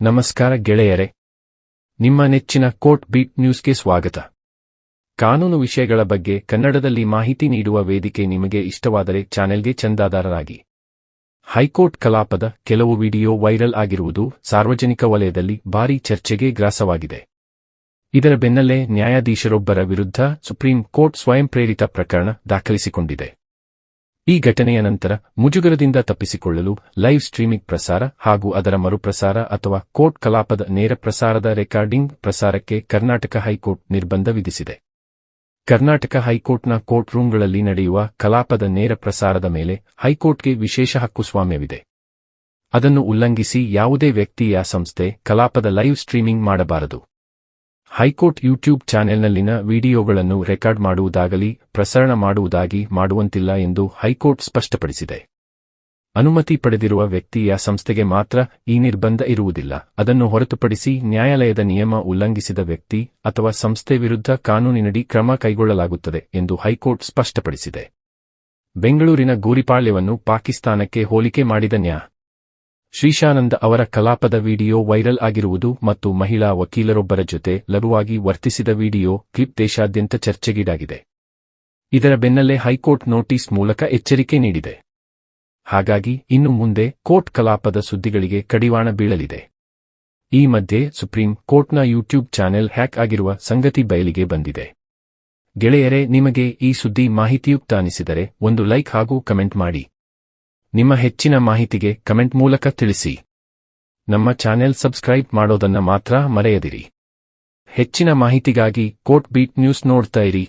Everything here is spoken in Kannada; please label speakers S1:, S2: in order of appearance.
S1: ನಮಸ್ಕಾರ ಗೆಳೆಯರೆ, ನಿಮ್ಮ ನೆಚ್ಚಿನ ಕೋರ್ಟ್ ಬೀಟ್ ನ್ಯೂಸ್ಗೆ ಸ್ವಾಗತ. ಕಾನೂನು ವಿಷಯಗಳ ಬಗ್ಗೆ ಕನ್ನಡದಲ್ಲಿ ಮಾಹಿತಿ ನೀಡುವ ವೇದಿಕೆ ನಿಮಗೆ ಇಷ್ಟವಾದರೆ ಚಾನೆಲ್ಗೆ ಚಂದಾದಾರರಾಗಿ. ಹೈಕೋರ್ಟ್ ಕಲಾಪದ ಕೆಲವು ವಿಡಿಯೋ ವೈರಲ್ ಆಗಿರುವುದು ಸಾರ್ವಜನಿಕ ವಲಯದಲ್ಲಿ ಭಾರೀ ಚರ್ಚೆಗೆ ಗ್ರಾಸವಾಗಿದೆ. ಇದರ ಬೆನ್ನಲ್ಲೇ ನ್ಯಾಯಾಧೀಶರೊಬ್ಬರ ವಿರುದ್ಧ ಸುಪ್ರೀಂ ಕೋರ್ಟ್ ಸ್ವಯಂ ಪ್ರೇರಿತ ಪ್ರಕರಣ ದಾಖಲಿಸಿಕೊಂಡಿದೆ. ಈ ಘಟನೆಯ ನಂತರ ಮುಜುಗರದಿಂದ ತಪ್ಪಿಸಿಕೊಳ್ಳಲು ಲೈವ್ ಸ್ಟ್ರೀಮಿಂಗ್ ಪ್ರಸಾರ ಹಾಗೂ ಅದರ ಮರುಪ್ರಸಾರ ಅಥವಾ ಕೋರ್ಟ್ ಕಲಾಪದ ನೇರ ಪ್ರಸಾರದ ರೆಕಾರ್ಡಿಂಗ್ ಪ್ರಸಾರಕ್ಕೆ ಕರ್ನಾಟಕ ಹೈಕೋರ್ಟ್ ನಿರ್ಬಂಧ ವಿಧಿಸಿದೆ. ಕರ್ನಾಟಕ ಹೈಕೋರ್ಟ್ನ ಕೋರ್ಟ್ ರೂಂಗಳಲ್ಲಿ ನಡೆಯುವ ಕಲಾಪದ ನೇರ ಪ್ರಸಾರದ ಮೇಲೆ ಹೈಕೋರ್ಟ್ಗೆ ವಿಶೇಷ ಹಕ್ಕುಸ್ವಾಮ್ಯವಿದೆ. ಅದನ್ನು ಉಲ್ಲಂಘಿಸಿ ಯಾವುದೇ ವ್ಯಕ್ತಿ ಯಾ ಸಂಸ್ಥೆ ಕಲಾಪದ ಲೈವ್ ಸ್ಟ್ರೀಮಿಂಗ್ ಮಾಡಬಾರದು. ಹೈಕೋರ್ಟ್ ಯೂಟ್ಯೂಬ್ ಚಾನೆಲ್ನಲ್ಲಿನ ವಿಡಿಯೋಗಳನ್ನು ರೆಕಾರ್ಡ್ ಮಾಡುವುದಾಗಲಿ ಪ್ರಸರಣ ಮಾಡುವುದಾಗಿ ಮಾಡುವಂತಿಲ್ಲ ಎಂದು ಹೈಕೋರ್ಟ್ ಸ್ಪಷ್ಟಪಡಿಸಿದೆ. ಅನುಮತಿ ಪಡೆದಿರುವ ವ್ಯಕ್ತಿ ಯಾ ಸಂಸ್ಥೆಗೆ ಮಾತ್ರ ಈ ನಿರ್ಬಂಧ ಇರುವುದಿಲ್ಲ. ಅದನ್ನು ಹೊರತುಪಡಿಸಿ ನ್ಯಾಯಾಲಯದ ನಿಯಮ ಉಲ್ಲಂಘಿಸಿದ ವ್ಯಕ್ತಿ ಅಥವಾ ಸಂಸ್ಥೆ ವಿರುದ್ಧ ಕಾನೂನಿನಡಿ ಕ್ರಮ ಕೈಗೊಳ್ಳಲಾಗುತ್ತದೆ ಎಂದು ಹೈಕೋರ್ಟ್ ಸ್ಪಷ್ಟಪಡಿಸಿದೆ. ಬೆಂಗಳೂರಿನ ಗೂರಿಪಾಳ್ಯವನ್ನು ಪಾಕಿಸ್ತಾನಕ್ಕೆ ಹೋಲಿಕೆ ಮಾಡಿದ ನ್ಯಾ. ಶ್ರೀಶಾನಂದ ಅವರ ಕಲಾಪದ ವಿಡಿಯೋ ವೈರಲ್ ಆಗಿರುವುದು ಮತ್ತು ಮಹಿಳಾ ವಕೀಲರೊಬ್ಬರ ಜೊತೆ ಲಘುವಾಗಿ ವರ್ತಿಸಿದ ವಿಡಿಯೋ ಕ್ಲಿಪ್ ದೇಶಾದ್ಯಂತ ಚರ್ಚೆಗೀಡಾಗಿದೆ. ಇದರ ಬೆನ್ನಲ್ಲೇ ಹೈಕೋರ್ಟ್ ನೋಟಿಸ್ ಮೂಲಕ ಎಚ್ಚರಿಕೆ ನೀಡಿದೆ. ಹಾಗಾಗಿ ಇನ್ನು ಮುಂದೆ ಕೋರ್ಟ್ ಕಲಾಪದ ಸುದ್ದಿಗಳಿಗೆ ಕಡಿವಾಣ ಬೀಳಲಿದೆ. ಈ ಮಧ್ಯೆ ಸುಪ್ರೀಂ ಕೋರ್ಟ್ನ ಯೂಟ್ಯೂಬ್ ಚಾನೆಲ್ ಹ್ಯಾಕ್ ಆಗಿರುವ ಸಂಗತಿ ಬಯಲಿಗೆ ಬಂದಿದೆ. ಗೆಳೆಯರೇ, ನಿಮಗೆ ಈ ಸುದ್ದಿ ಮಾಹಿತಿಯುಕ್ತ ಅನಿಸಿದರೆ ಒಂದು ಲೈಕ್ ಹಾಗೂ ಕಮೆಂಟ್ ಮಾಡಿ. ನಿಮ್ಮ ಹೆಚ್ಚಿನ ಮಾಹಿತಿಗೆ ಕಮೆಂಟ್ ಮೂಲಕ ತಿಳಿಸಿ. ನಮ್ಮ ಚಾನೆಲ್ ಸಬ್ಸ್ಕ್ರೈಬ್ ಮಾಡೋದನ್ನ ಮಾತ್ರ ಮರೆಯದಿರಿ. ಹೆಚ್ಚಿನ ಮಾಹಿತಿಗಾಗಿ ಕೋರ್ಟ್ ಬೀಟ್ ನ್ಯೂಸ್ ನೋಡ್ತಾ ಇರಿ.